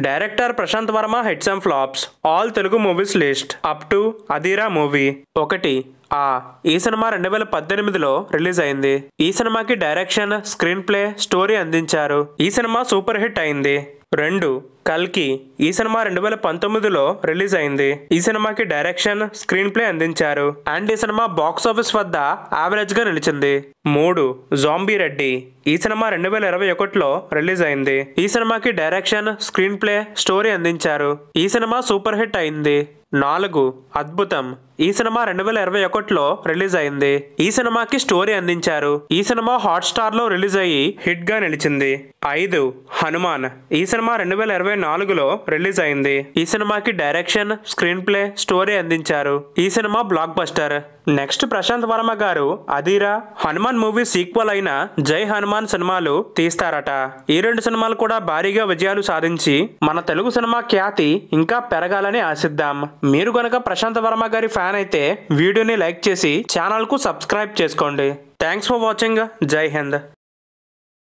Director Prashanth Varma hits and flops all Telugu movies list up to Adheera movie. 1. ఈ cinema 2018లో release అయింది. ఈ సినిమాకి డైరెక్షన్, స్క్రీన్ ప్లే, స్టోరీ అందించారు. ఈ సినిమా సూపర్ హిట్ అయింది. 2. కల్కి. ఈ సినిమా 2019లో రిలీజ్ అయింది. ఈ సినిమాకి డైరెక్షన్, స్క్రీన్ ప్లే అందించారు అండ్ ఈ సినిమా బాక్స్ ఆఫీస్ వద్ద యావరేజ్ గా నిలిచింది. 3. జాంబీ రెడ్డి. ఈ సినిమా 2021లో రిలీజ్ అయింది. ఈ సినిమాకి డైరెక్షన్, స్క్రీన్ ప్లే, స్టోరీ అందించారు. ఈ సినిమా సూపర్ హిట్ అయింది. 4. అద్భుతం. ఈ సినిమా 2021లో రిలీజ్ అయింది. ఈ సినిమాకి స్టోరీ అందించారు. ఈ సినిమా హాట్స్టార్ లో రిలీజ్ అయ్యి హిట్ గా నిలిచింది. 5. హనుమాన్. ఈ సినిమా 2024లో రిలీజ్ అయింది. ఈ సినిమాకి డైరెక్షన్, స్క్రీన్ ప్లే, స్టోరీ అందించారు. ఈ cinema blockbuster. Next Prashanth Varma గారు అధీరా, హనుమాన్ మూవీ సీక్వెల్ అయిన జై హనుమాన్ సినిమాలు తీస్తారట. ఈ 2 సినిమాలు కూడా భారీగా విజయాలు సాధించి మన తెలుగు సినిమా ఖ్యాతి ఇంకా పెరగాలని ఆశిద్దాం. మీరు గనక ప్రశాంత్ వర్మ గారి ఫ్యాన్ అయితే వీడియోని లైక్ చేసి ఛానల్ కు సబ్స్క్రైబ్ చేసుకోండి. Thanks for watching. జై హింద్.